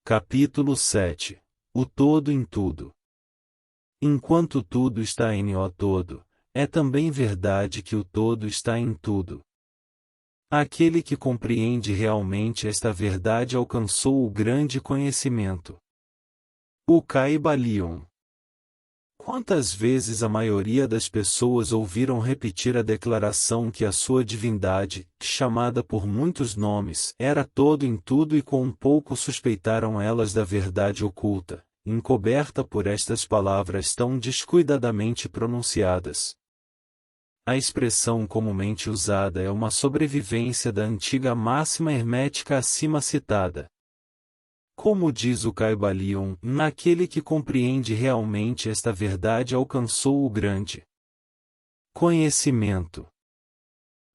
Capítulo 7. O todo em tudo. Enquanto tudo está em o todo, é também verdade que o todo está em tudo. Aquele que compreende realmente esta verdade alcançou o grande conhecimento. O Caibalion. Quantas vezes a maioria das pessoas ouviram repetir a declaração que a sua divindade, chamada por muitos nomes, era todo em tudo e com um pouco suspeitaram elas da verdade oculta, encoberta por estas palavras tão descuidadamente pronunciadas. A expressão comumente usada é uma sobrevivência da antiga máxima hermética acima citada. Como diz o Caibalion, aquele que compreende realmente esta verdade alcançou o grande conhecimento.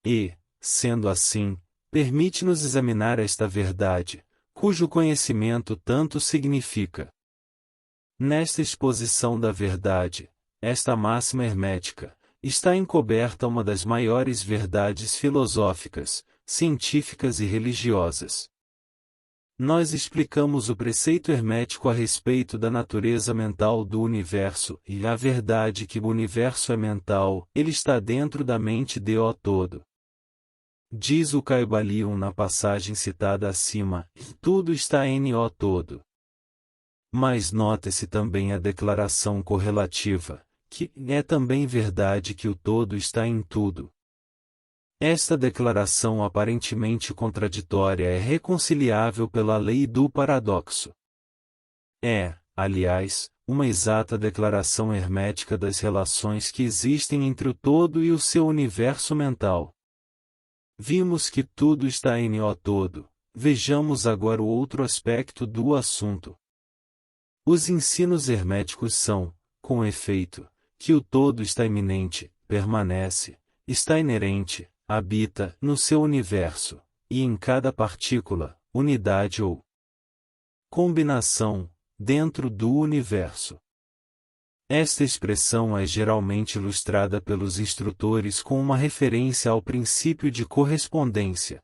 E, sendo assim, permite-nos examinar esta verdade, cujo conhecimento tanto significa. Nesta exposição da verdade, esta máxima hermética, está encoberta uma das maiores verdades filosóficas, científicas e religiosas. Nós explicamos o preceito hermético a respeito da natureza mental do universo, e a verdade que o universo é mental, ele está dentro da mente de o todo. Diz o Caibalion na passagem citada acima, tudo está em o todo. Mas note-se também a declaração correlativa, que é também verdade que o todo está em tudo. Esta declaração aparentemente contraditória é reconciliável pela lei do paradoxo. É, aliás, uma exata declaração hermética das relações que existem entre o todo e o seu universo mental. Vimos que tudo está em o todo, vejamos agora o outro aspecto do assunto. Os ensinos herméticos são, com efeito, que o todo está iminente, permanece, está inerente, habita no seu universo, e em cada partícula, unidade ou combinação, dentro do universo. Esta expressão é geralmente ilustrada pelos instrutores com uma referência ao princípio de correspondência.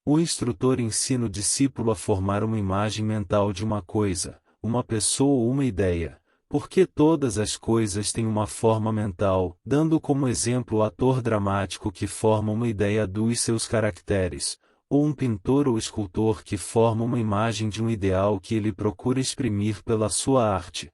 O instrutor ensina o discípulo a formar uma imagem mental de uma coisa, uma pessoa ou uma ideia, porque todas as coisas têm uma forma mental, dando como exemplo o ator dramático que forma uma ideia dos seus caracteres, ou um pintor ou escultor que forma uma imagem de um ideal que ele procura exprimir pela sua arte.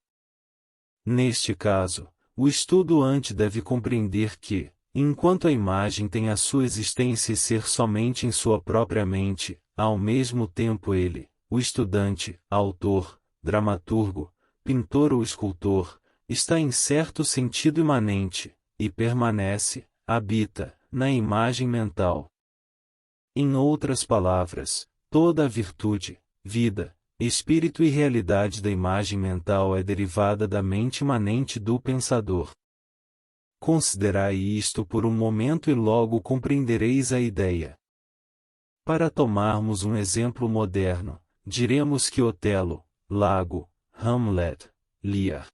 Neste caso, o estudante deve compreender que, enquanto a imagem tem a sua existência e ser somente em sua própria mente, ao mesmo tempo ele, o estudante, autor, dramaturgo, pintor ou escultor, está em certo sentido imanente, e permanece, habita, na imagem mental. Em outras palavras, toda a virtude, vida, espírito e realidade da imagem mental é derivada da mente imanente do pensador. Considerai isto por um momento e logo compreendereis a ideia. Para tomarmos um exemplo moderno, diremos que Otelo, Lago, Hamlet, Lear,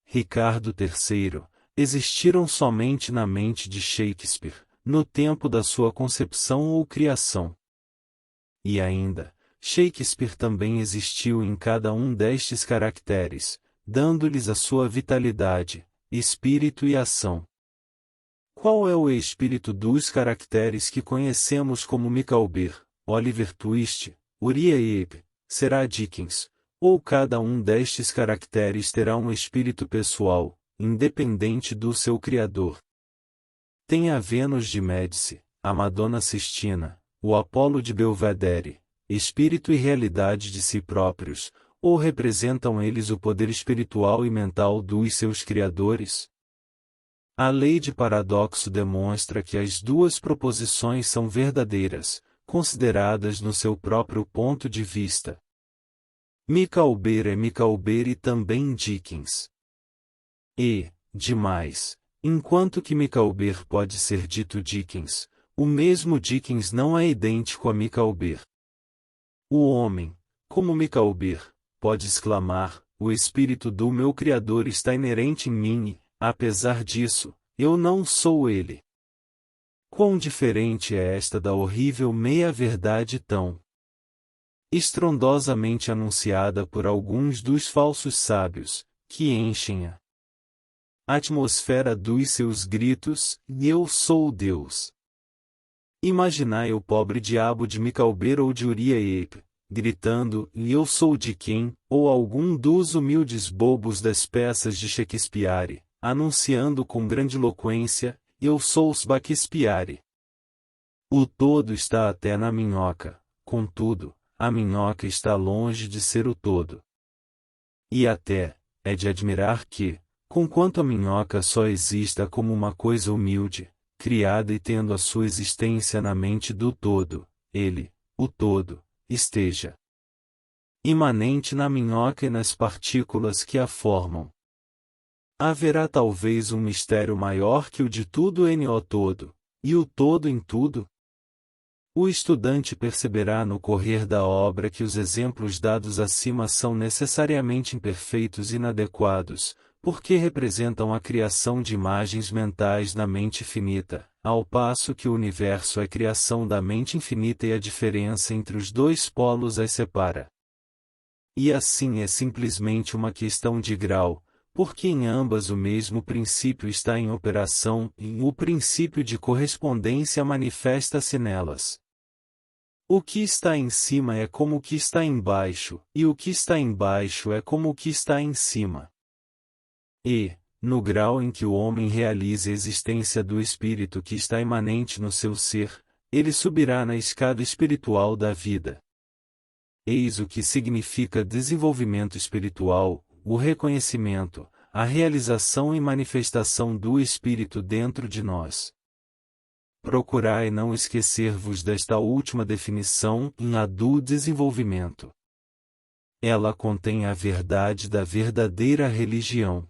Ricardo III, existiram somente na mente de Shakespeare, no tempo da sua concepção ou criação. E ainda, Shakespeare também existiu em cada um destes caracteres, dando-lhes a sua vitalidade, espírito e ação. Qual é o espírito dos caracteres que conhecemos como Micawber, Oliver Twist, Uriah Heep, será Dickens? Ou cada um destes caracteres terá um espírito pessoal, independente do seu criador? Tem a Vênus de Médici, a Madonna Sistina, o Apolo de Belvedere, espírito e realidade de si próprios, ou representam eles o poder espiritual e mental dos seus criadores? A lei de paradoxo demonstra que as duas proposições são verdadeiras, consideradas no seu próprio ponto de vista. Micawber é Micawber e também Dickens. E, demais, enquanto que Micawber pode ser dito Dickens, o mesmo Dickens não é idêntico a Micawber. O homem, como Micawber, pode exclamar, o espírito do meu Criador está inerente em mim e, apesar disso, eu não sou ele. Quão diferente é esta da horrível meia-verdade tão estrondosamente anunciada por alguns dos falsos sábios, que enchem a atmosfera dos seus gritos, "Eu sou Deus". Imaginai o pobre diabo de Micalber ou de Uriah Heep, gritando, "Eu sou de quem", ou algum dos humildes bobos das peças de Shakespeare, anunciando com grandiloquência, "Eu sou Shakespeare". O todo está até na minhoca, contudo, a minhoca está longe de ser o todo. E até, é de admirar que, conquanto a minhoca só exista como uma coisa humilde, criada e tendo a sua existência na mente do todo, ele, o todo, esteja imanente na minhoca e nas partículas que a formam. Haverá talvez um mistério maior que o de tudo no todo, e o todo em tudo? O estudante perceberá no correr da obra que os exemplos dados acima são necessariamente imperfeitos e inadequados, porque representam a criação de imagens mentais na mente finita, ao passo que o universo é criação da mente infinita e a diferença entre os dois polos as separa. E assim é simplesmente uma questão de grau, porque em ambas o mesmo princípio está em operação, e o princípio de correspondência manifesta-se nelas. O que está em cima é como o que está embaixo, e o que está embaixo é como o que está em cima. E, no grau em que o homem realize a existência do espírito que está imanente no seu ser, ele subirá na escada espiritual da vida. Eis o que significa desenvolvimento espiritual, o reconhecimento, a realização e manifestação do Espírito dentro de nós. Procurai não esquecer-vos desta última definição, a do desenvolvimento. Ela contém a verdade da verdadeira religião.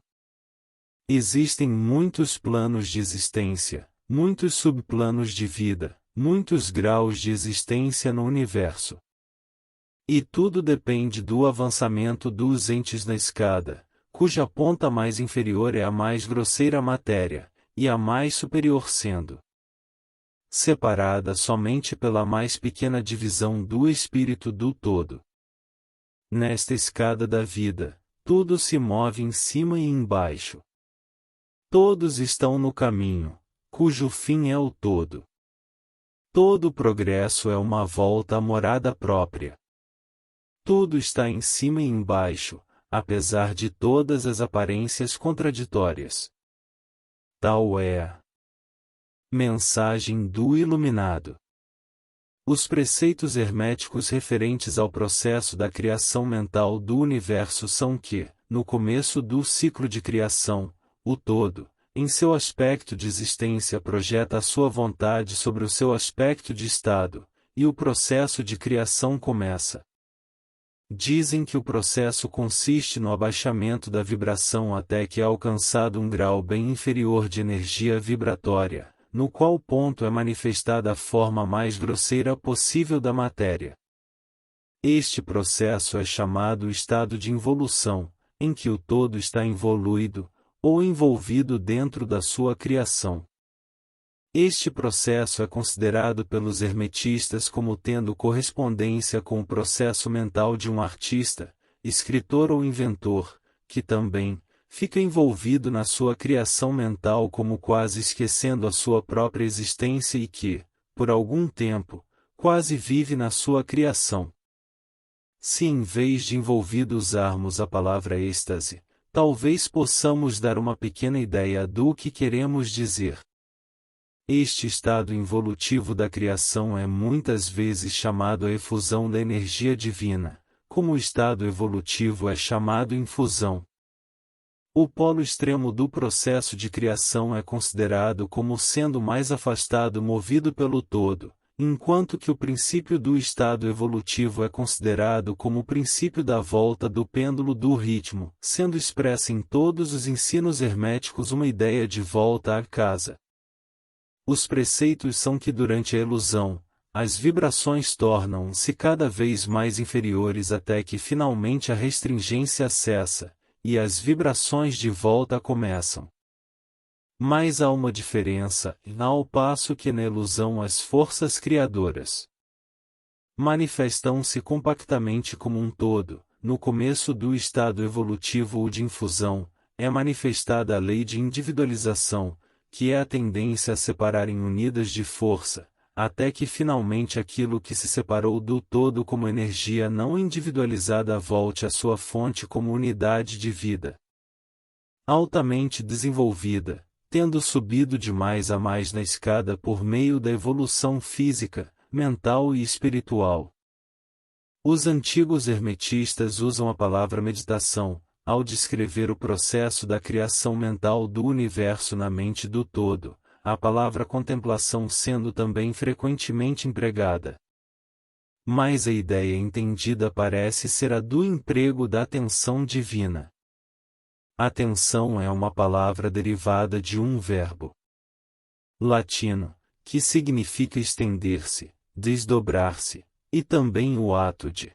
Existem muitos planos de existência, muitos subplanos de vida, muitos graus de existência no universo. E tudo depende do avançamento dos entes na escada, cuja ponta mais inferior é a mais grosseira matéria, e a mais superior sendo separada somente pela mais pequena divisão do espírito do todo. Nesta escada da vida, tudo se move em cima e embaixo. Todos estão no caminho, cujo fim é o todo. Todo progresso é uma volta à morada própria. Tudo está em cima e embaixo, apesar de todas as aparências contraditórias. Tal é a mensagem do Iluminado. Os preceitos herméticos referentes ao processo da criação mental do universo são que, no começo do ciclo de criação, o todo, em seu aspecto de existência projeta a sua vontade sobre o seu aspecto de estado, e o processo de criação começa. Dizem que o processo consiste no abaixamento da vibração até que é alcançado um grau bem inferior de energia vibratória, no qual ponto é manifestada a forma mais grosseira possível da matéria. Este processo é chamado estado de involução, em que o todo está involuído, ou envolvido dentro da sua criação. Este processo é considerado pelos hermetistas como tendo correspondência com o processo mental de um artista, escritor ou inventor, que também fica envolvido na sua criação mental como quase esquecendo a sua própria existência e que, por algum tempo, quase vive na sua criação. Se em vez de envolvido usarmos a palavra êxtase, talvez possamos dar uma pequena ideia do que queremos dizer. Este estado involutivo da criação é muitas vezes chamado a efusão da energia divina, como o estado evolutivo é chamado infusão. O polo extremo do processo de criação é considerado como sendo mais afastado movido pelo todo, enquanto que o princípio do estado evolutivo é considerado como o princípio da volta do pêndulo do ritmo, sendo expressa em todos os ensinos herméticos uma ideia de volta à casa. Os preceitos são que durante a ilusão, as vibrações tornam-se cada vez mais inferiores até que finalmente a restringência cessa, e as vibrações de volta começam. Mas há uma diferença, ao passo que na ilusão as forças criadoras manifestam-se compactamente como um todo. No começo do estado evolutivo ou de infusão, é manifestada a lei de individualização, que é a tendência a separarem unidas de força, até que finalmente aquilo que se separou do todo como energia não individualizada volte à sua fonte como unidade de vida altamente desenvolvida, tendo subido de mais a mais na escada por meio da evolução física, mental e espiritual. Os antigos hermetistas usam a palavra meditação, ao descrever o processo da criação mental do universo na mente do todo, a palavra contemplação sendo também frequentemente empregada. Mas a ideia entendida parece ser a do emprego da atenção divina. Atenção é uma palavra derivada de um verbo latino, que significa estender-se, desdobrar-se, e também o ato de.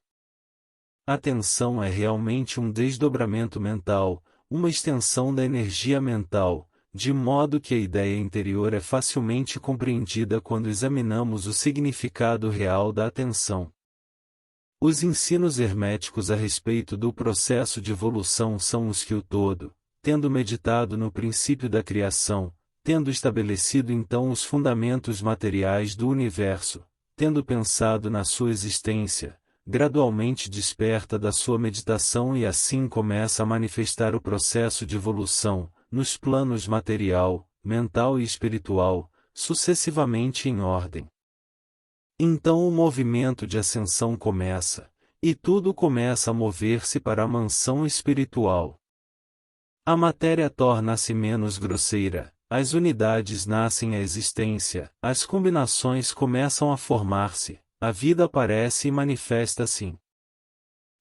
Atenção é realmente um desdobramento mental, uma extensão da energia mental, de modo que a ideia interior é facilmente compreendida quando examinamos o significado real da atenção. Os ensinos herméticos a respeito do processo de evolução são os que o todo, tendo meditado no princípio da criação, tendo estabelecido então os fundamentos materiais do universo, tendo pensado na sua existência, gradualmente desperta da sua meditação e assim começa a manifestar o processo de evolução, nos planos material, mental e espiritual, sucessivamente em ordem. Então o movimento de ascensão começa, e tudo começa a mover-se para a mansão espiritual. A matéria torna-se menos grosseira, as unidades nascem à existência, as combinações começam a formar-se, a vida aparece e manifesta-se em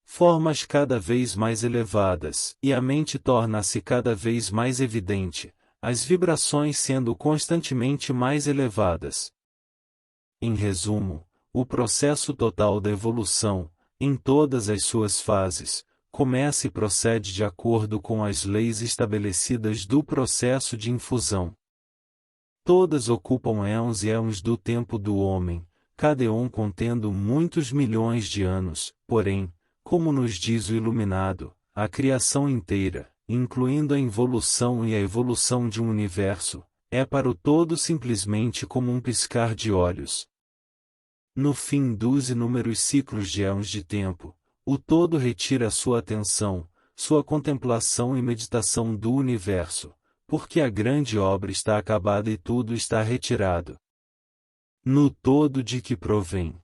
formas cada vez mais elevadas, e a mente torna-se cada vez mais evidente, as vibrações sendo constantemente mais elevadas. Em resumo, o processo total da evolução, em todas as suas fases, começa e procede de acordo com as leis estabelecidas do processo de infusão. Todas ocupam éons e éons do tempo do homem, cada éon contendo muitos milhões de anos, porém, como nos diz o Iluminado, a criação inteira, incluindo a involução e a evolução de um universo, é para o todo simplesmente como um piscar de olhos. No fim dos inúmeros ciclos de éons de tempo, o todo retira sua atenção, sua contemplação e meditação do universo, porque a grande obra está acabada e tudo está retirado. No todo de que provém.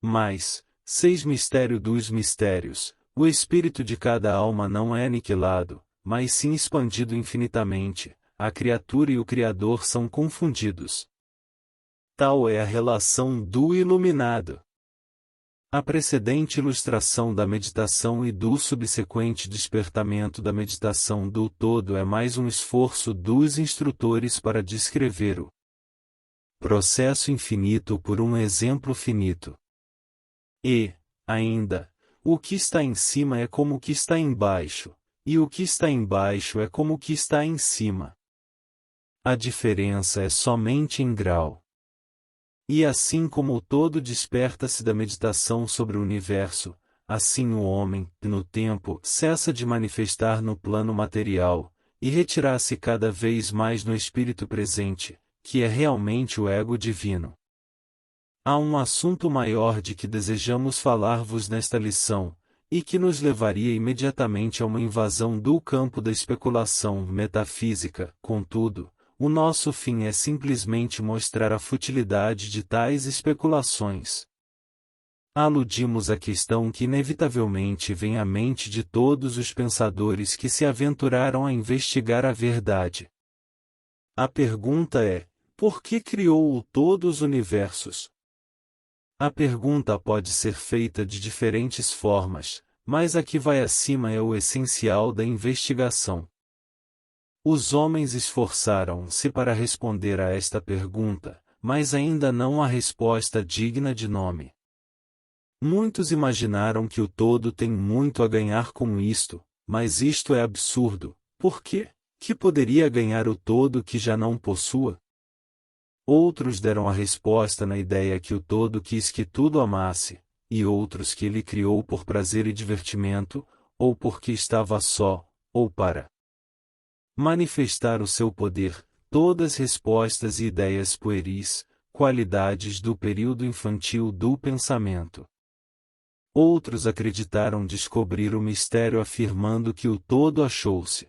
Mas, 6 Mistério dos mistérios, o espírito de cada alma não é aniquilado, mas sim expandido infinitamente, a criatura e o Criador são confundidos. Tal é a relação do Iluminado. A precedente ilustração da meditação e do subsequente despertamento da meditação do todo é mais um esforço dos instrutores para descrever o processo infinito por um exemplo finito. E, ainda, o que está em cima é como o que está embaixo, e o que está embaixo é como o que está em cima. A diferença é somente em grau. E assim como o todo desperta-se da meditação sobre o universo, assim o homem, no tempo, cessa de manifestar no plano material, e retirar-se cada vez mais no espírito presente, que é realmente o ego divino. Há um assunto maior de que desejamos falar-vos nesta lição, e que nos levaria imediatamente a uma invasão do campo da especulação metafísica, contudo, o nosso fim é simplesmente mostrar a futilidade de tais especulações. Aludimos à questão que inevitavelmente vem à mente de todos os pensadores que se aventuraram a investigar a verdade. A pergunta é: por que criou o todo os universos? A pergunta pode ser feita de diferentes formas, mas a que vai acima é o essencial da investigação. Os homens esforçaram-se para responder a esta pergunta, mas ainda não há resposta digna de nome. Muitos imaginaram que o todo tem muito a ganhar com isto, mas isto é absurdo. Por quê? Que poderia ganhar o todo que já não possua? Outros deram a resposta na ideia que o todo quis que tudo amasse, e outros que ele criou por prazer e divertimento, ou porque estava só, ou para manifestar o seu poder, todas respostas e ideias pueris, qualidades do período infantil do pensamento. Outros acreditaram descobrir o mistério afirmando que o todo achou-se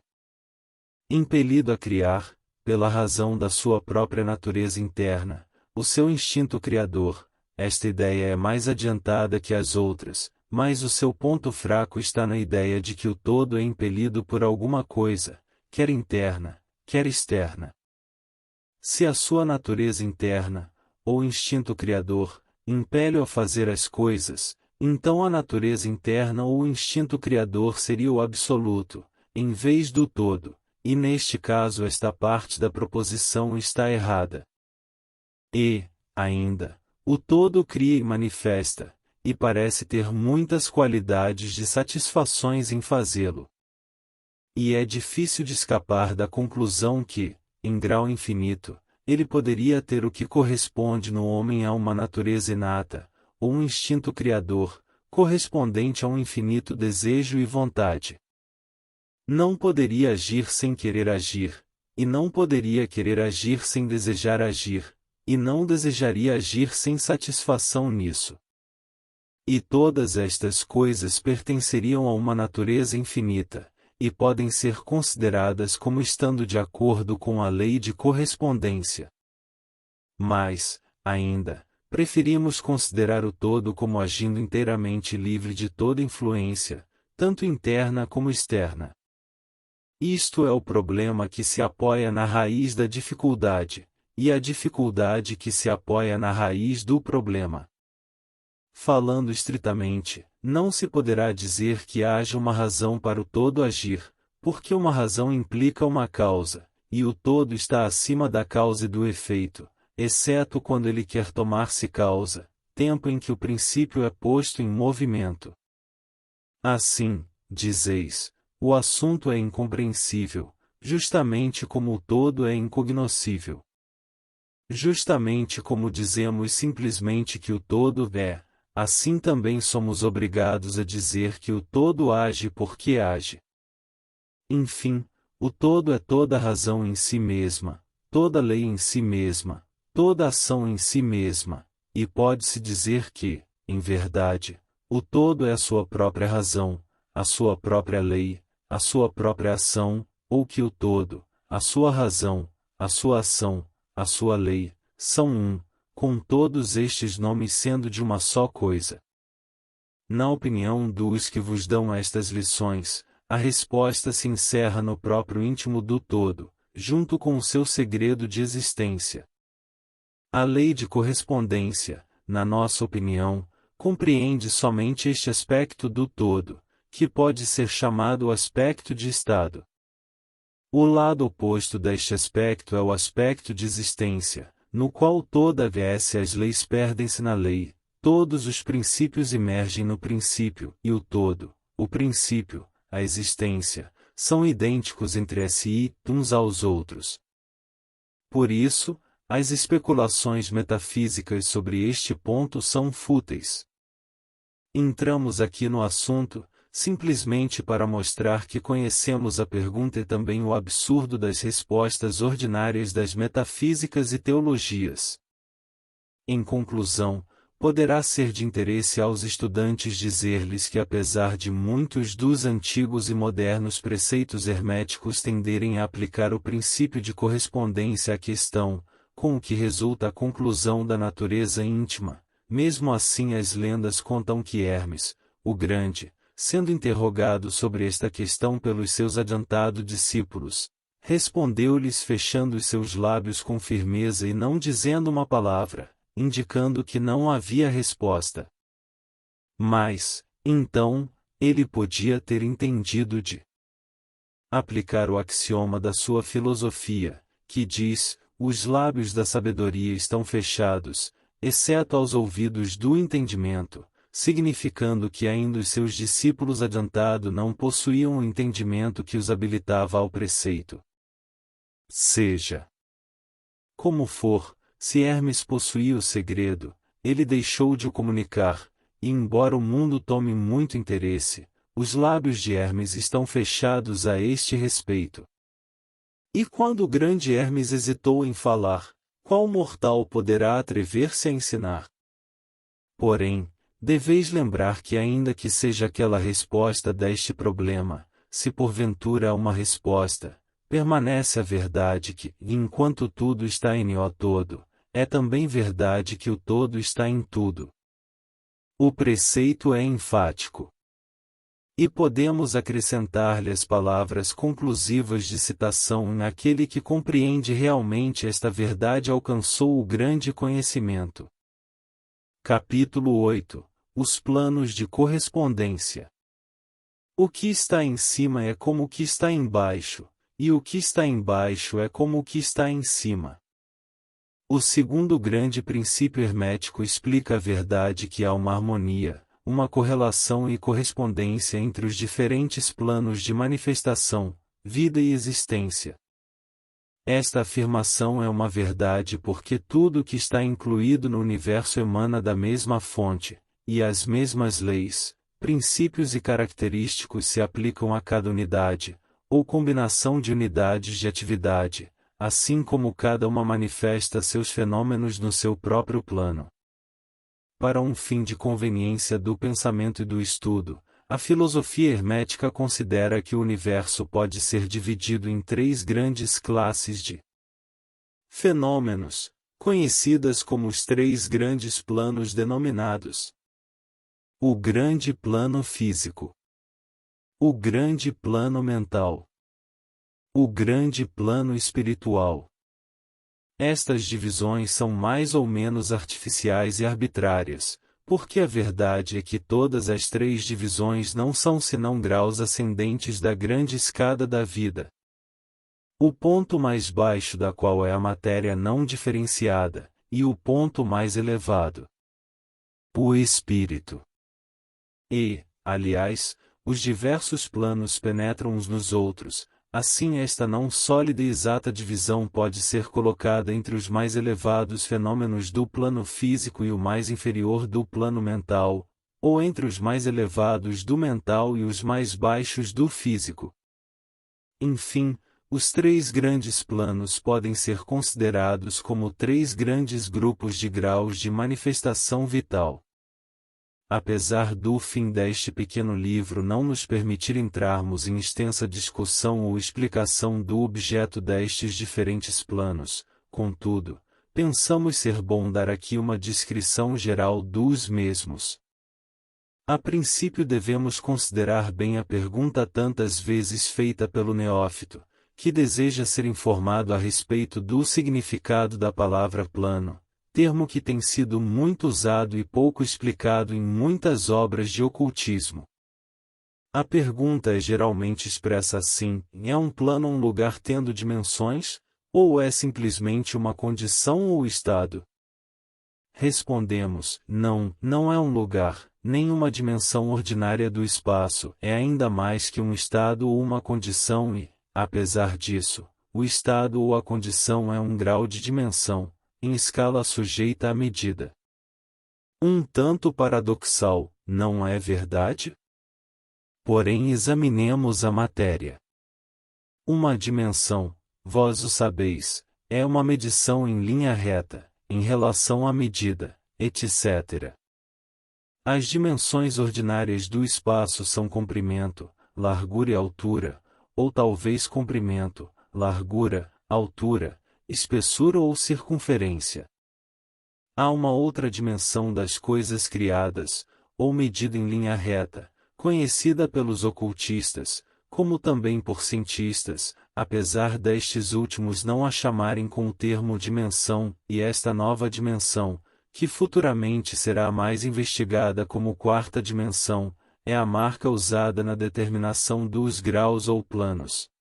impelido a criar, pela razão da sua própria natureza interna, o seu instinto criador. Esta ideia é mais adiantada que as outras, mas o seu ponto fraco está na ideia de que o todo é impelido por alguma coisa, quer interna, quer externa. Se a sua natureza interna, ou instinto criador, impele-o a fazer as coisas, então a natureza interna ou o instinto criador seria o absoluto, em vez do todo, e neste caso esta parte da proposição está errada. E, ainda, o todo cria e manifesta, e parece ter muitas qualidades de satisfações em fazê-lo. E é difícil de escapar da conclusão que, em grau infinito, ele poderia ter o que corresponde no homem a uma natureza inata, ou um instinto criador, correspondente a um infinito desejo e vontade. Não poderia agir sem querer agir, e não poderia querer agir sem desejar agir, e não desejaria agir sem satisfação nisso. E todas estas coisas pertenceriam a uma natureza infinita, e podem ser consideradas como estando de acordo com a lei de correspondência. Mas, ainda, preferimos considerar o todo como agindo inteiramente livre de toda influência, tanto interna como externa. Isto é o problema que se apoia na raiz da dificuldade, e a dificuldade que se apoia na raiz do problema. Falando estritamente, não se poderá dizer que haja uma razão para o todo agir, porque uma razão implica uma causa, e o todo está acima da causa e do efeito, exceto quando ele quer tomar-se causa, tempo em que o princípio é posto em movimento. Assim, dizeis, o assunto é incompreensível, justamente como o todo é incognoscível. Justamente como dizemos simplesmente que o todo é, assim também somos obrigados a dizer que o todo age porque age. Enfim, o todo é toda razão em si mesma, toda lei em si mesma, toda ação em si mesma, e pode-se dizer que, em verdade, o todo é a sua própria razão, a sua própria lei, a sua própria ação, ou que o todo, a sua razão, a sua ação, a sua lei, são um, com todos estes nomes sendo de uma só coisa. Na opinião dos que vos dão estas lições, a resposta se encerra no próprio íntimo do todo, junto com o seu segredo de existência. A lei de correspondência, na nossa opinião, compreende somente este aspecto do todo, que pode ser chamado o aspecto de estado. O lado oposto deste aspecto é o aspecto de existência, no qual todavia as leis perdem-se na lei, todos os princípios emergem no princípio, e o todo, o princípio, a existência, são idênticos entre si e uns aos outros. Por isso, as especulações metafísicas sobre este ponto são fúteis. Entramos aqui no assunto, simplesmente para mostrar que conhecemos a pergunta e também o absurdo das respostas ordinárias das metafísicas e teologias. Em conclusão, poderá ser de interesse aos estudantes dizer-lhes que apesar de muitos dos antigos e modernos preceitos herméticos tenderem a aplicar o princípio de correspondência à questão, com o que resulta a conclusão da natureza íntima, mesmo assim as lendas contam que Hermes, o Grande, sendo interrogado sobre esta questão pelos seus adiantados discípulos, respondeu-lhes fechando os seus lábios com firmeza e não dizendo uma palavra, indicando que não havia resposta. Mas, então, ele podia ter entendido de aplicar o axioma da sua filosofia, que diz, os lábios da sabedoria estão fechados, exceto aos ouvidos do entendimento, significando que ainda os seus discípulos adiantados não possuíam o entendimento que os habilitava ao preceito. Seja como for, Se Hermes possuía o segredo, ele deixou de o comunicar, e embora o mundo tome muito interesse, os lábios de Hermes estão fechados a este respeito. E quando o grande Hermes hesitou em falar, qual mortal poderá atrever-se a ensinar? Porém, deveis lembrar que ainda que seja aquela resposta deste problema, se porventura há uma resposta, permanece a verdade que, enquanto tudo está em o todo, é também verdade que o todo está em tudo. O preceito é enfático. E podemos acrescentar-lhe as palavras conclusivas de citação: aquele que compreende realmente esta verdade alcançou o grande conhecimento. Capítulo 8 – Os planos de correspondência. O que está em cima é como o que está embaixo, e o que está embaixo é como o que está em cima. O segundo grande princípio hermético explica a verdade que há uma harmonia, uma correlação e correspondência entre os diferentes planos de manifestação, vida e existência. Esta afirmação é uma verdade porque tudo o que está incluído no universo emana da mesma fonte, e as mesmas leis, princípios e característicos se aplicam a cada unidade, ou combinação de unidades de atividade, assim como cada uma manifesta seus fenômenos no seu próprio plano. Para um fim de conveniência do pensamento e do estudo, a filosofia hermética considera que o universo pode ser dividido em três grandes classes de fenômenos, conhecidas como os três grandes planos denominados: o grande plano físico, o grande plano mental, o grande plano espiritual. Estas divisões são mais ou menos artificiais e arbitrárias, porque a verdade é que todas as três divisões não são senão graus ascendentes da grande escada da vida. O ponto mais baixo da qual é a matéria não diferenciada, e o ponto mais elevado, o espírito. E, aliás, os diversos planos penetram uns nos outros. Assim, esta não sólida e exata divisão pode ser colocada entre os mais elevados fenômenos do plano físico e o mais inferior do plano mental, ou entre os mais elevados do mental e os mais baixos do físico. Enfim, os três grandes planos podem ser considerados como três grandes grupos de graus de manifestação vital. Apesar do fim deste pequeno livro não nos permitir entrarmos em extensa discussão ou explicação do objeto destes diferentes planos, contudo, pensamos ser bom dar aqui uma descrição geral dos mesmos. A princípio devemos considerar bem a pergunta tantas vezes feita pelo neófito, que deseja ser informado a respeito do significado da palavra plano, termo que tem sido muito usado e pouco explicado em muitas obras de ocultismo. A pergunta é geralmente expressa assim: é um plano um lugar tendo dimensões, ou é simplesmente uma condição ou estado? Respondemos: não, não é um lugar, nem uma dimensão ordinária do espaço, é ainda mais que um estado ou uma condição e, apesar disso, o estado ou a condição é um grau de dimensão, em escala sujeita à medida. Um tanto paradoxal, não é verdade? Porém, examinemos a matéria. Uma dimensão, vós o sabeis, é uma medição em linha reta, em relação à medida, etc. As dimensões ordinárias do espaço são comprimento, largura e altura, ou talvez comprimento, largura, altura, espessura ou circunferência. Há uma outra dimensão das coisas criadas, ou medida em linha reta, conhecida pelos ocultistas, como também por cientistas, apesar destes últimos não a chamarem com o termo dimensão, e esta nova dimensão, que futuramente será mais investigada como quarta dimensão, é a marca usada na determinação dos graus ou planos.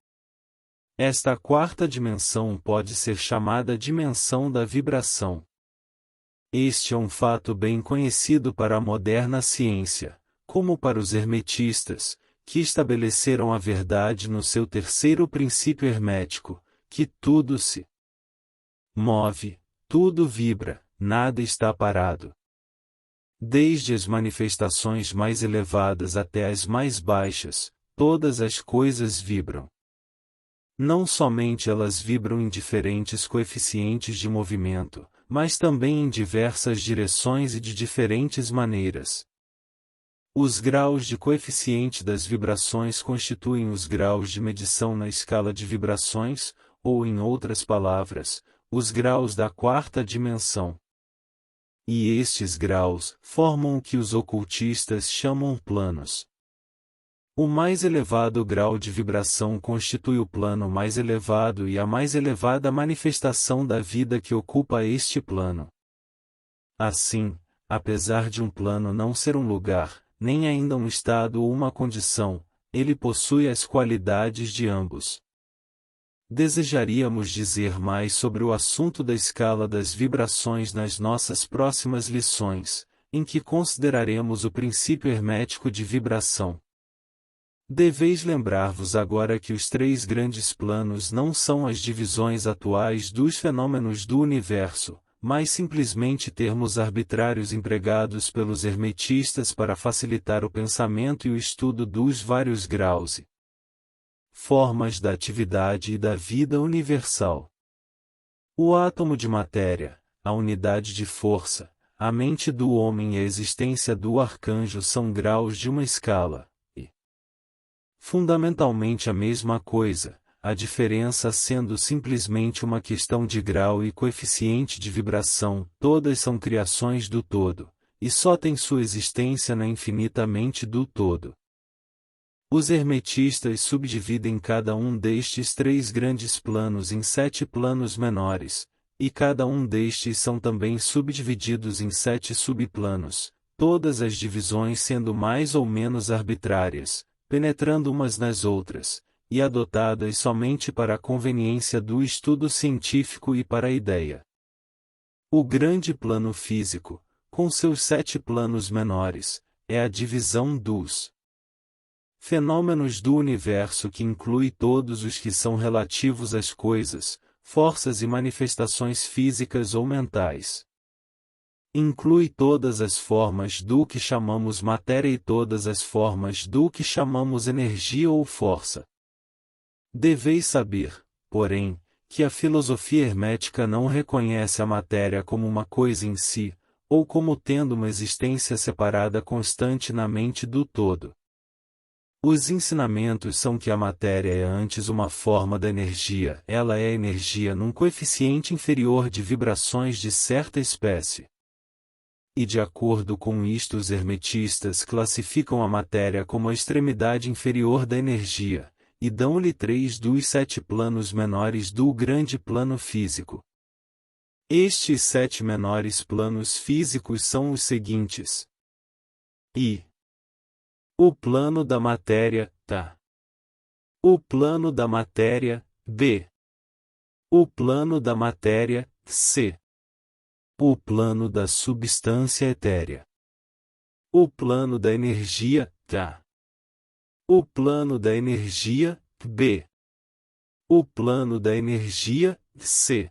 Esta quarta dimensão pode ser chamada dimensão da vibração. Este é um fato bem conhecido para a moderna ciência, como para os hermetistas, que estabeleceram a verdade no seu terceiro princípio hermético, que tudo se move, Tudo vibra, nada está parado. Desde as manifestações mais elevadas até as mais baixas, todas as coisas vibram. Não somente elas vibram em diferentes coeficientes de movimento, mas também em diversas direções e de diferentes maneiras. Os graus de coeficiente das vibrações constituem os graus de medição na escala de vibrações, ou em outras palavras, os graus da quarta dimensão. E estes graus formam o que os ocultistas chamam planos. O mais elevado grau de vibração constitui o plano mais elevado e a mais elevada manifestação da vida que ocupa este plano. Assim, apesar de um plano não ser um lugar, nem ainda um estado ou uma condição, ele possui as qualidades de ambos. Desejaríamos dizer mais sobre o assunto da escala das vibrações nas nossas próximas lições, em que consideraremos o princípio hermético de vibração. Deveis lembrar-vos agora que os três grandes planos não são as divisões atuais dos fenômenos do universo, mas simplesmente termos arbitrários empregados pelos hermetistas para facilitar o pensamento e o estudo dos vários graus e formas da atividade e da vida universal. O átomo de matéria, a unidade de força, a mente do homem e a existência do arcanjo são graus de uma escala, e fundamentalmente a mesma coisa, a diferença sendo simplesmente uma questão de grau e coeficiente de vibração, todas são criações do todo, e só têm sua existência na infinita mente do todo. Os hermetistas subdividem cada um destes três grandes planos em 7 planos menores, e cada um destes são também subdivididos em 7 subplanos, todas as divisões sendo mais ou menos arbitrárias, penetrando umas nas outras, e adotadas somente para a conveniência do estudo científico e para a ideia. O grande plano físico, com seus 7 planos menores, é a divisão dos fenômenos do universo que inclui todos os que são relativos às coisas, forças e manifestações físicas ou mentais. Inclui todas as formas do que chamamos matéria e todas as formas do que chamamos energia ou força. Deveis saber, porém, que a filosofia hermética não reconhece a matéria como uma coisa em si, ou como tendo uma existência separada constante na mente do todo. Os ensinamentos são que a matéria é antes uma forma da energia, ela é energia num coeficiente inferior de vibrações de certa espécie. E de acordo com isto os hermetistas classificam a matéria como a extremidade inferior da energia, e dão-lhe 3 dos 7 planos menores do grande plano físico. Estes 7 menores planos físicos são os seguintes. O plano da matéria, tá. O plano da matéria, B. O plano da matéria, C. O plano da substância etérea. O plano da energia, tá. O plano da energia, B. O plano da energia, C.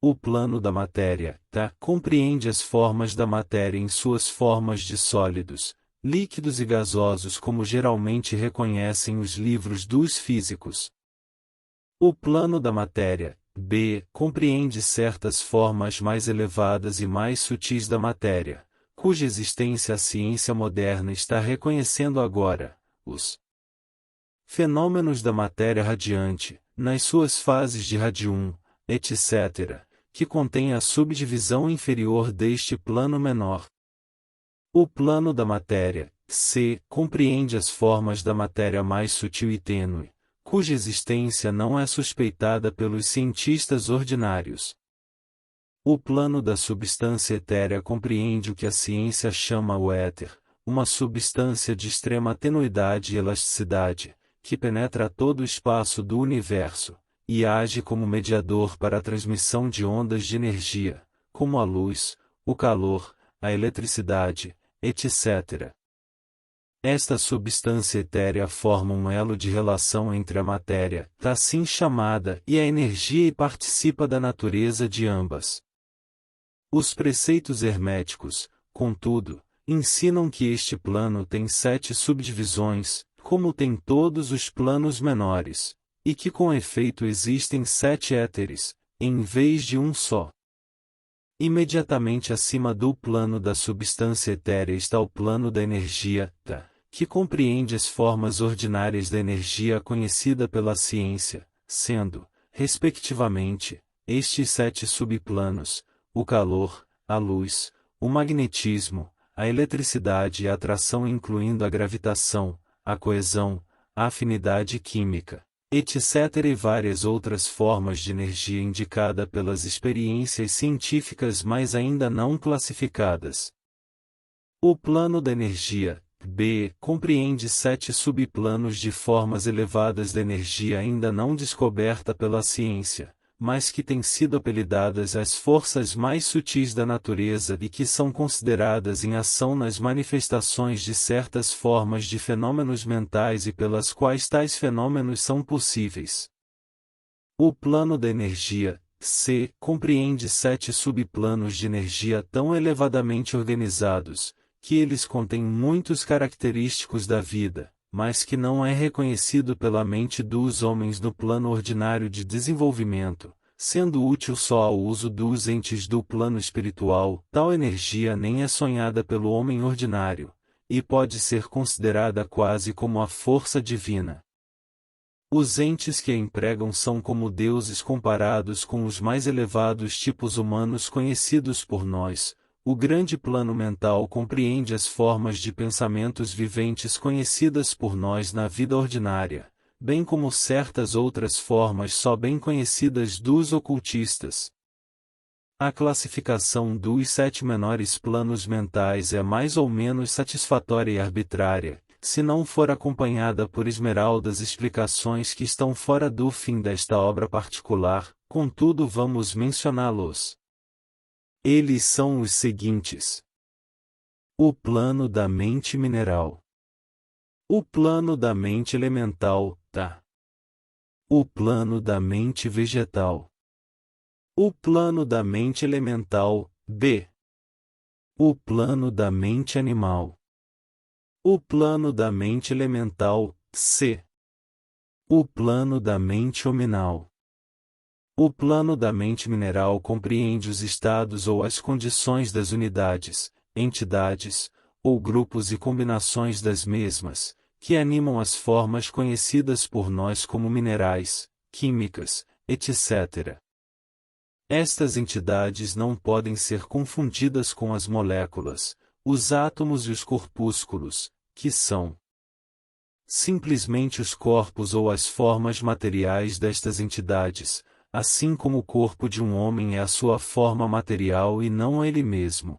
O plano da matéria, tá, compreende as formas da matéria em suas formas de sólidos, líquidos e gasosos como geralmente reconhecem os livros dos físicos. O plano da matéria, B, compreende certas formas mais elevadas e mais sutis da matéria, cuja existência a ciência moderna está reconhecendo agora, os fenômenos da matéria radiante, nas suas fases de radium, etc., que contém a subdivisão inferior deste plano menor. O plano da matéria, C, compreende as formas da matéria mais sutil e tênue, cuja existência não é suspeitada pelos cientistas ordinários. O plano da substância etérea compreende o que a ciência chama o éter, uma substância de extrema tenuidade e elasticidade, que penetra todo o espaço do universo, e age como mediador para a transmissão de ondas de energia, como a luz, o calor, a eletricidade, etc. Esta substância etérea forma um elo de relação entre a matéria, assim chamada, e a energia e participa da natureza de ambas. Os preceitos herméticos, contudo, ensinam que este plano tem 7 subdivisões, como tem todos os planos menores, e que com efeito existem 7 éteres, em vez de um só. Imediatamente acima do plano da substância etérea está o plano da energia, que compreende as formas ordinárias da energia conhecida pela ciência, sendo, respectivamente, estes 7 subplanos: o calor, a luz, o magnetismo, a eletricidade e a atração, incluindo a gravitação, a coesão, a afinidade química, etc. e várias outras formas de energia indicada pelas experiências científicas, mas ainda não classificadas. O plano da energia, B, compreende 7 subplanos de formas elevadas da energia ainda não descoberta pela ciência, mas que têm sido apelidadas as forças mais sutis da natureza e que são consideradas em ação nas manifestações de certas formas de fenômenos mentais e pelas quais tais fenômenos são possíveis. O plano da energia, C, compreende 7 subplanos de energia tão elevadamente organizados, que eles contêm muitos característicos da vida, mas que não é reconhecido pela mente dos homens no plano ordinário de desenvolvimento, sendo útil só ao uso dos entes do plano espiritual. Tal energia nem é sonhada pelo homem ordinário, e pode ser considerada quase como a força divina. Os entes que a empregam são como deuses comparados com os mais elevados tipos humanos conhecidos por nós. O grande plano mental compreende as formas de pensamentos viventes conhecidas por nós na vida ordinária, bem como certas outras formas só bem conhecidas dos ocultistas. A classificação dos 7 menores planos mentais é mais ou menos satisfatória e arbitrária, se não for acompanhada por esmeraldas explicações que estão fora do fim desta obra particular, contudo vamos mencioná-los. Eles são os seguintes: o plano da mente mineral, o plano da mente elemental, o plano da mente vegetal, o plano da mente elemental, B, o plano da mente animal, o plano da mente elemental, C, o plano da mente hominal. O plano da mente mineral compreende os estados ou as condições das unidades, entidades, ou grupos e combinações das mesmas, que animam as formas conhecidas por nós como minerais, químicas, etc. Estas entidades não podem ser confundidas com as moléculas, os átomos e os corpúsculos, que são simplesmente os corpos ou as formas materiais destas entidades, assim como o corpo de um homem é a sua forma material e não ele mesmo.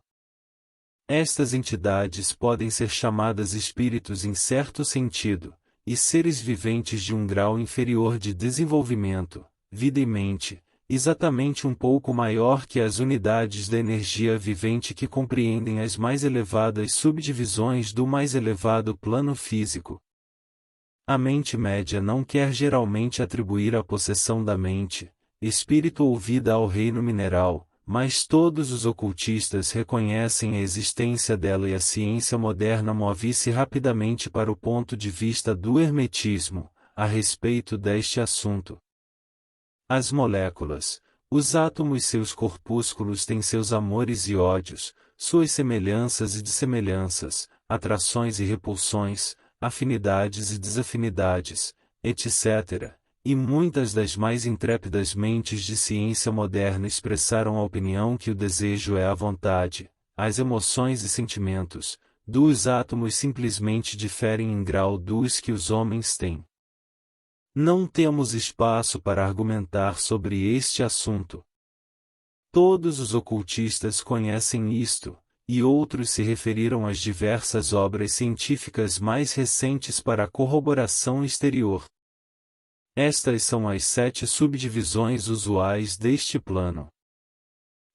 Estas entidades podem ser chamadas espíritos em certo sentido, e seres viventes de um grau inferior de desenvolvimento, vida e mente, exatamente um pouco maior que as unidades da energia vivente que compreendem as mais elevadas subdivisões do mais elevado plano físico. A mente média não quer geralmente atribuir a possessão da mente, espírito ou vida ao reino mineral, mas todos os ocultistas reconhecem a existência dela e a ciência moderna move-se rapidamente para o ponto de vista do hermetismo, a respeito deste assunto. As moléculas, os átomos e seus corpúsculos têm seus amores e ódios, suas semelhanças e dissemelhanças, atrações e repulsões, afinidades e desafinidades, etc., e muitas das mais intrépidas mentes de ciência moderna expressaram a opinião que o desejo é a vontade, as emoções e sentimentos, dos átomos simplesmente diferem em grau dos que os homens têm. Não temos espaço para argumentar sobre este assunto. Todos os ocultistas conhecem isto, e outros se referiram às diversas obras científicas mais recentes para a corroboração exterior. Estas são as 7 subdivisões usuais deste plano.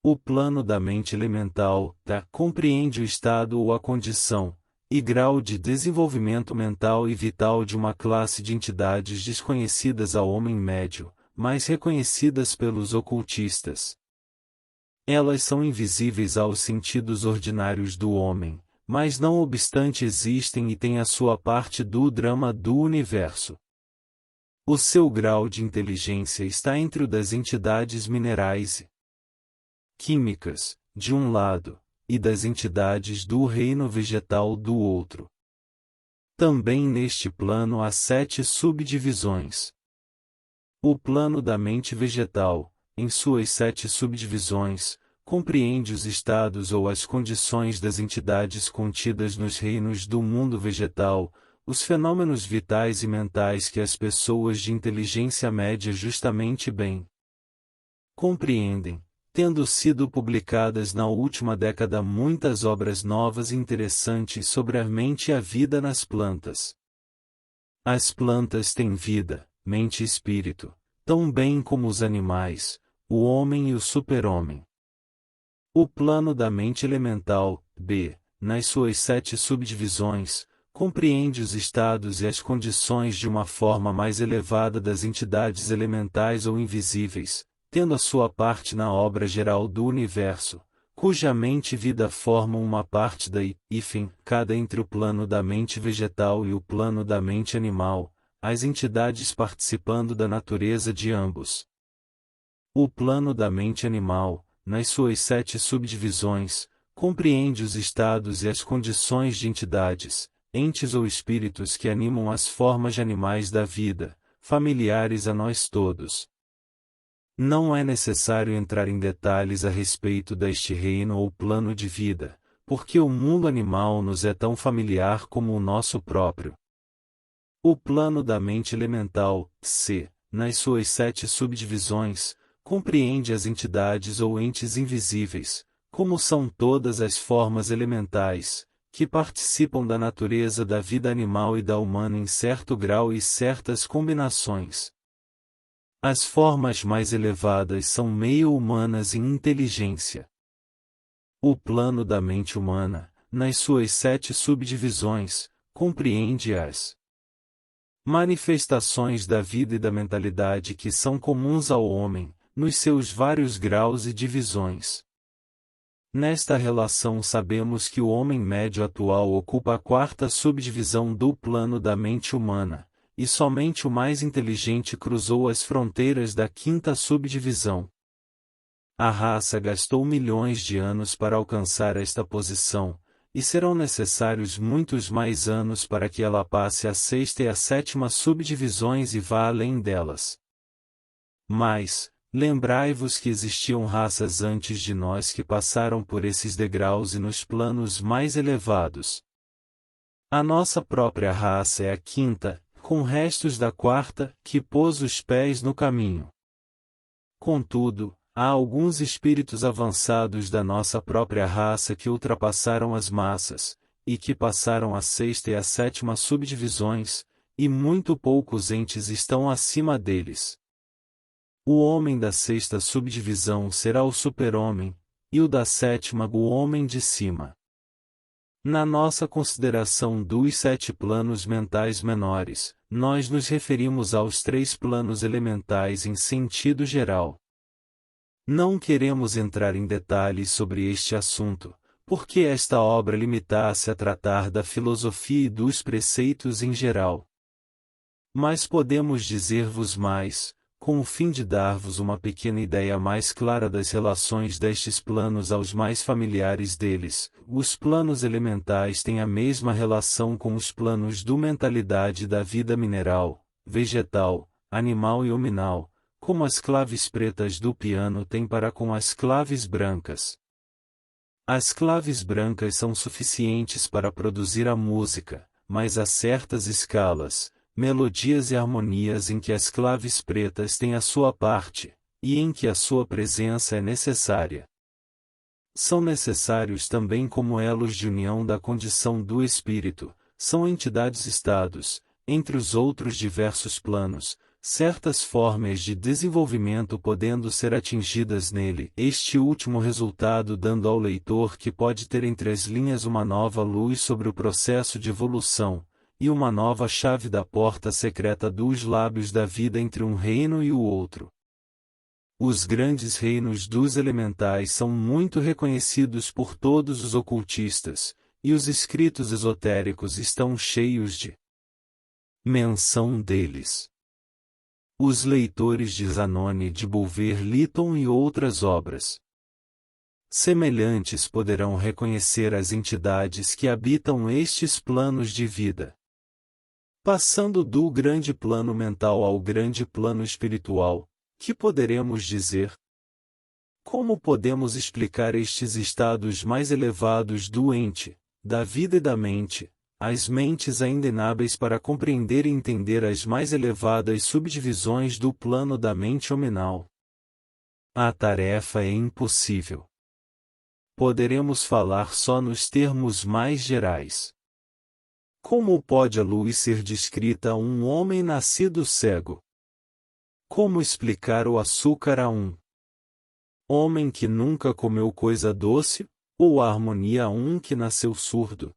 O plano da mente elemental, compreende o estado ou a condição, e grau de desenvolvimento mental e vital de uma classe de entidades desconhecidas ao homem médio, mas reconhecidas pelos ocultistas. Elas são invisíveis aos sentidos ordinários do homem, mas não obstante existem e têm a sua parte do drama do universo. O seu grau de inteligência está entre o das entidades minerais e químicas, de um lado, e das entidades do reino vegetal do outro. Também neste plano há 7 subdivisões. O plano da mente vegetal, em suas 7 subdivisões, compreende os estados ou as condições das entidades contidas nos reinos do mundo vegetal, os fenômenos vitais e mentais que as pessoas de inteligência média justamente bem compreendem, tendo sido publicadas na última década muitas obras novas e interessantes sobre a mente e a vida nas plantas. As plantas têm vida, mente e espírito, tão bem como os animais, o homem e o super-homem. O plano da mente elemental, B, nas suas 7 subdivisões, compreende os estados e as condições de uma forma mais elevada das entidades elementais ou invisíveis, tendo a sua parte na obra geral do universo, cuja mente e vida formam uma parte da cada entre o plano da mente vegetal e o plano da mente animal, as entidades participando da natureza de ambos. O plano da mente animal, nas suas 7 subdivisões, compreende os estados e as condições de entidades, entes ou espíritos que animam as formas de animais da vida, familiares a nós todos. Não é necessário entrar em detalhes a respeito deste reino ou plano de vida, porque o mundo animal nos é tão familiar como o nosso próprio. O plano da mente elemental, C, nas suas 7 subdivisões, compreende as entidades ou entes invisíveis, como são todas as formas elementais, que participam da natureza da vida animal e da humana em certo grau e certas combinações. As formas mais elevadas são meio-humanas em inteligência. O plano da mente humana, nas suas 7 subdivisões, compreende as manifestações da vida e da mentalidade que são comuns ao homem, nos seus vários graus e divisões. Nesta relação sabemos que o homem médio atual ocupa a 4ª subdivisão do plano da mente humana, e somente o mais inteligente cruzou as fronteiras da 5ª subdivisão. A raça gastou milhões de anos para alcançar esta posição, e serão necessários muitos mais anos para que ela passe a 6ª e a 7ª subdivisões e vá além delas. Mas, lembrai-vos que existiam raças antes de nós que passaram por esses degraus e nos planos mais elevados. A nossa própria raça é a 5ª, com restos da 4ª, que pôs os pés no caminho. Contudo, há alguns espíritos avançados da nossa própria raça que ultrapassaram as massas, e que passaram a 6ª e a 7ª subdivisões, e muito poucos entes estão acima deles. O homem da 6ª subdivisão será o super-homem, e o da 7ª o homem de cima. Na nossa consideração dos 7 planos mentais menores, nós nos referimos aos 3 planos elementais em sentido geral. Não queremos entrar em detalhes sobre este assunto, porque esta obra limita-se a tratar da filosofia e dos preceitos em geral. Mas podemos dizer-vos mais, com o fim de dar-vos uma pequena ideia mais clara das relações destes planos aos mais familiares deles. Os planos elementais têm a mesma relação com os planos do mentalidade da vida mineral, vegetal, animal e hominal, como as claves pretas do piano têm para com as claves brancas. As claves brancas são suficientes para produzir a música, mas há certas escalas, melodias e harmonias em que as claves pretas têm a sua parte, e em que a sua presença é necessária. São necessários também como elos de união da condição do espírito, são entidades-estados, entre os outros diversos planos, certas formas de desenvolvimento podendo ser atingidas nele, este último resultado dando ao leitor que pode ter entre as linhas uma nova luz sobre o processo de evolução, e uma nova chave da porta secreta dos lábios da vida entre um reino e o outro. Os grandes reinos dos elementais são muito reconhecidos por todos os ocultistas, e os escritos esotéricos estão cheios de menção deles. Os leitores de Zanoni de Bulwer-Lytton e outras obras semelhantes poderão reconhecer as entidades que habitam estes planos de vida. Passando do grande plano mental ao grande plano espiritual, que poderemos dizer? Como podemos explicar estes estados mais elevados do ente, da vida e da mente, as mentes ainda inábeis para compreender e entender as mais elevadas subdivisões do plano da mente hominal? A tarefa é impossível. Poderemos falar só nos termos mais gerais. Como pode a luz ser descrita a um homem nascido cego? Como explicar o açúcar a um homem que nunca comeu coisa doce, ou a harmonia a um que nasceu surdo?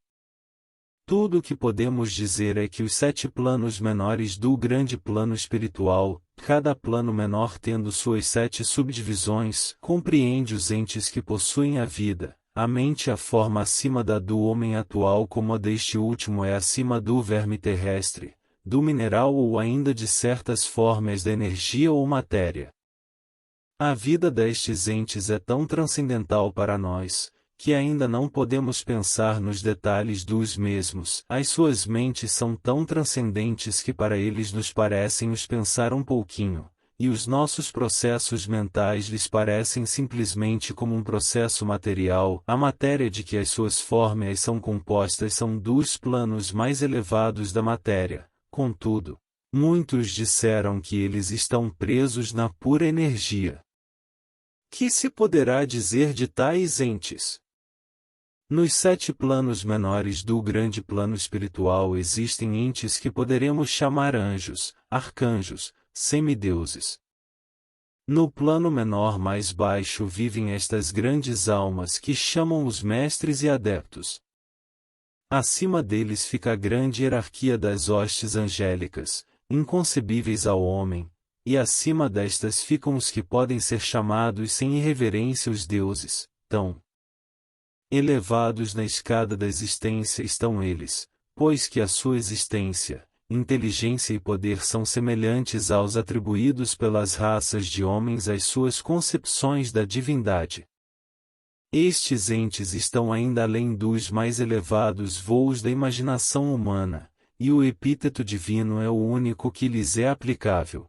Tudo o que podemos dizer é que os 7 planos menores do grande plano espiritual, cada plano menor tendo suas 7 subdivisões, compreende os entes que possuem a vida, a mente e a forma acima da do homem atual, como a deste último é acima do verme terrestre, do mineral ou ainda de certas formas da energia ou matéria. A vida destes entes é tão transcendental para nós, que ainda não podemos pensar nos detalhes dos mesmos. As suas mentes são tão transcendentes que para eles nos parecem os pensar um pouquinho, e os nossos processos mentais lhes parecem simplesmente como um processo material. A matéria de que as suas formas são compostas são dos planos mais elevados da matéria. Contudo, muitos disseram que eles estão presos na pura energia. Que se poderá dizer de tais entes? Nos 7 planos menores do grande plano espiritual existem entes que poderemos chamar anjos, arcanjos, semideuses. No plano menor mais baixo vivem estas grandes almas que chamam os mestres e adeptos. Acima deles fica a grande hierarquia das hostes angélicas, inconcebíveis ao homem, e acima destas ficam os que podem ser chamados sem irreverência os deuses. Tão elevados na escada da existência estão eles, pois que a sua existência, inteligência e poder são semelhantes aos atribuídos pelas raças de homens às suas concepções da divindade. Estes entes estão ainda além dos mais elevados voos da imaginação humana, e o epíteto divino é o único que lhes é aplicável.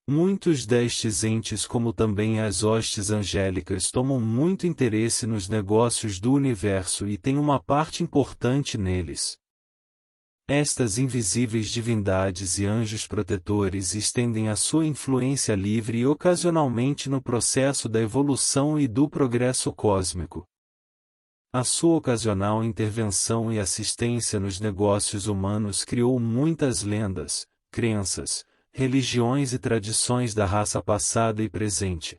Muitos destes entes, como também as hostes angélicas, tomam muito interesse nos negócios do universo e têm uma parte importante neles. Estas invisíveis divindades e anjos protetores estendem a sua influência livre e ocasionalmente no processo da evolução e do progresso cósmico. A sua ocasional intervenção e assistência nos negócios humanos criou muitas lendas, crenças, religiões e tradições da raça passada e presente.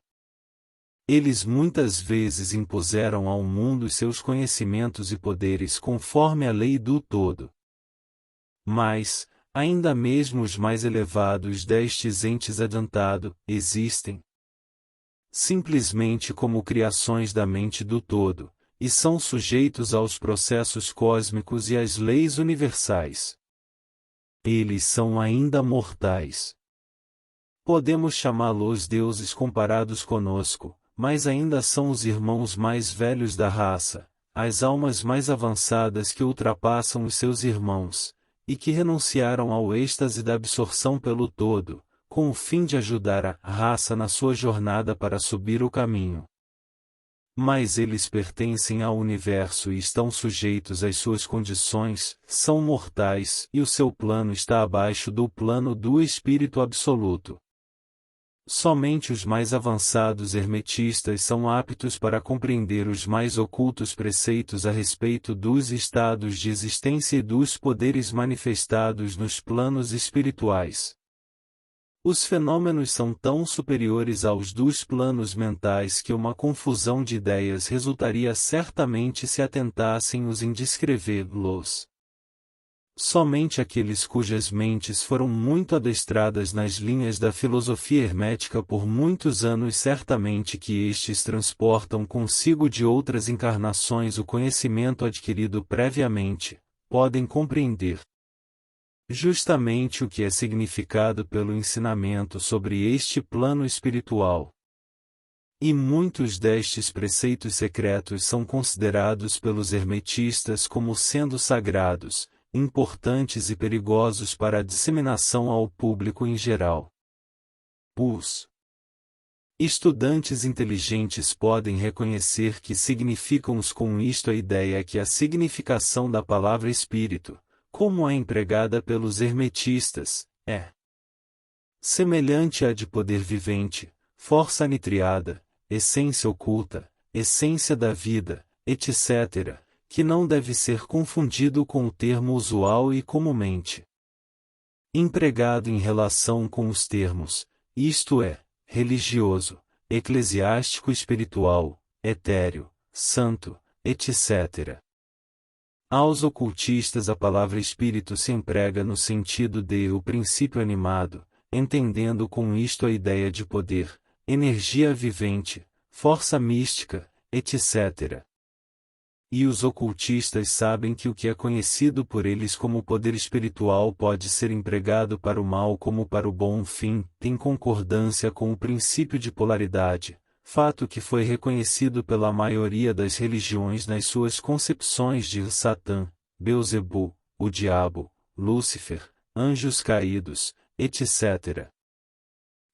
Eles muitas vezes impuseram ao mundo seus conhecimentos e poderes conforme a lei do todo. Mas, ainda mesmo os mais elevados destes entes adiantado, existem simplesmente como criações da mente do todo, e são sujeitos aos processos cósmicos e às leis universais. Eles são ainda mortais. Podemos chamá-los deuses comparados conosco, mas ainda são os irmãos mais velhos da raça, as almas mais avançadas que ultrapassam os seus irmãos, e que renunciaram ao êxtase da absorção pelo todo, com o fim de ajudar a raça na sua jornada para subir o caminho. Mas eles pertencem ao universo e estão sujeitos às suas condições, são mortais, e o seu plano está abaixo do plano do Espírito Absoluto. Somente os mais avançados hermetistas são aptos para compreender os mais ocultos preceitos a respeito dos estados de existência e dos poderes manifestados nos planos espirituais. Os fenômenos são tão superiores aos dos planos mentais que uma confusão de ideias resultaria certamente se atentassem-os em descrevê-los. Somente aqueles cujas mentes foram muito adestradas nas linhas da filosofia hermética por muitos anos certamente que estes transportam consigo de outras encarnações o conhecimento adquirido previamente, podem compreender justamente o que é significado pelo ensinamento sobre este plano espiritual. E muitos destes preceitos secretos são considerados pelos hermetistas como sendo sagrados, importantes e perigosos para a disseminação ao público em geral. Os estudantes inteligentes podem reconhecer que significam-os com isto a ideia que a significação da palavra espírito, como é empregada pelos hermetistas, é semelhante à de poder vivente, força anitriada, essência oculta, essência da vida, etc., que não deve ser confundido com o termo usual e comumente empregado em relação com os termos, isto é, religioso, eclesiástico espiritual, etéreo, santo, etc. Aos ocultistas a palavra espírito se emprega no sentido de o princípio animado, entendendo com isto a ideia de poder, energia vivente, força mística, etc. E os ocultistas sabem que o que é conhecido por eles como poder espiritual pode ser empregado para o mal como para o bom fim, em concordância com o princípio de polaridade, fato que foi reconhecido pela maioria das religiões nas suas concepções de Satã, Beelzebu, o diabo, Lúcifer, anjos caídos, etc.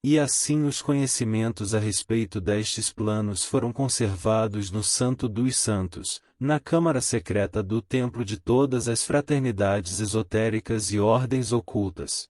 E assim os conhecimentos a respeito destes planos foram conservados no Santo dos Santos, na câmara secreta do templo de todas as fraternidades esotéricas e ordens ocultas.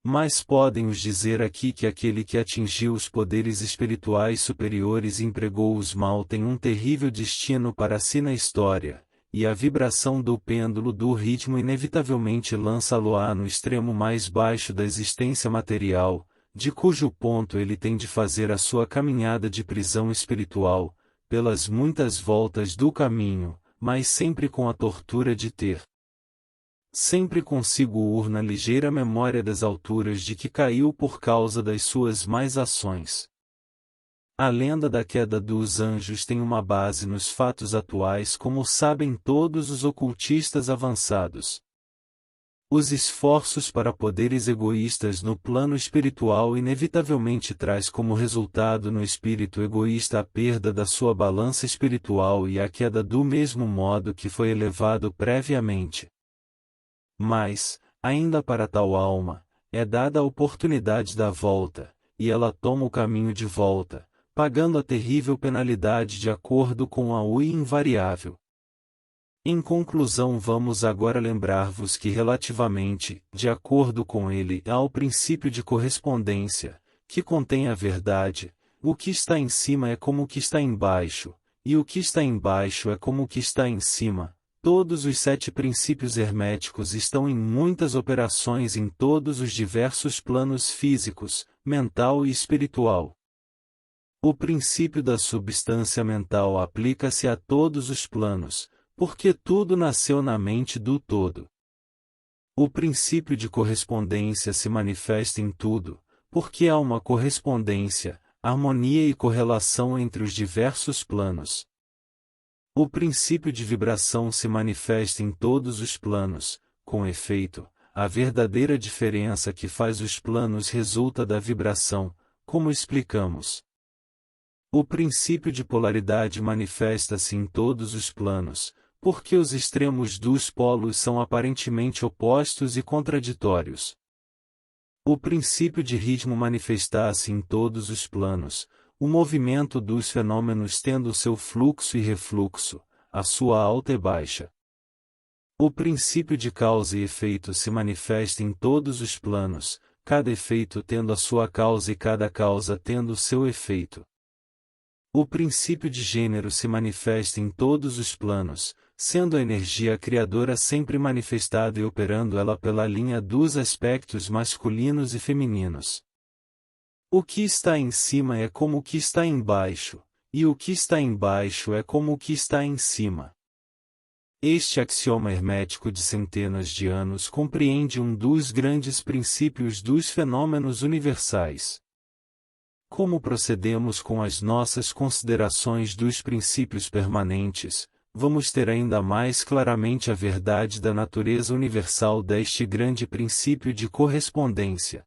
Mas podem-os dizer aqui que aquele que atingiu os poderes espirituais superiores e empregou-os mal tem um terrível destino para si na história, e a vibração do pêndulo do ritmo inevitavelmente lança-lo-á no extremo mais baixo da existência material, de cujo ponto ele tem de fazer a sua caminhada de prisão espiritual, pelas muitas voltas do caminho, mas sempre com a tortura de ter sempre consigo urna ligeira memória das alturas de que caiu por causa das suas más ações. A lenda da queda dos anjos tem uma base nos fatos atuais, como sabem todos os ocultistas avançados. Os esforços para poderes egoístas no plano espiritual inevitavelmente traz como resultado no espírito egoísta a perda da sua balança espiritual e a queda do mesmo modo que foi elevado previamente. Mas, ainda para tal alma, é dada a oportunidade da volta, e ela toma o caminho de volta, pagando a terrível penalidade de acordo com a UI invariável. Em conclusão, vamos agora lembrar-vos que relativamente, de acordo com ele, ao princípio de correspondência, que contém a verdade, o que está em cima é como o que está embaixo, e o que está embaixo é como o que está em cima. Todos os 7 princípios herméticos estão em muitas operações em todos os diversos planos físicos, mental e espiritual. O princípio da substância mental aplica-se a todos os planos, porque tudo nasceu na mente do todo. O princípio de correspondência se manifesta em tudo, porque há uma correspondência, harmonia e correlação entre os diversos planos. O princípio de vibração se manifesta em todos os planos, com efeito, a verdadeira diferença que faz os planos resulta da vibração, como explicamos. O princípio de polaridade manifesta-se em todos os planos, porque os extremos dos polos são aparentemente opostos e contraditórios. O princípio de ritmo manifesta-se em todos os planos, o movimento dos fenômenos tendo seu fluxo e refluxo, a sua alta e baixa. O princípio de causa e efeito se manifesta em todos os planos, cada efeito tendo a sua causa e cada causa tendo o seu efeito. O princípio de gênero se manifesta em todos os planos, sendo a energia criadora sempre manifestada e operando ela pela linha dos aspectos masculinos e femininos. O que está em cima é como o que está embaixo, e o que está embaixo é como o que está em cima. Este axioma hermético de centenas de anos compreende um dos grandes princípios dos fenômenos universais. Como procedemos com as nossas considerações dos princípios permanentes, vamos ter ainda mais claramente a verdade da natureza universal deste grande princípio de correspondência.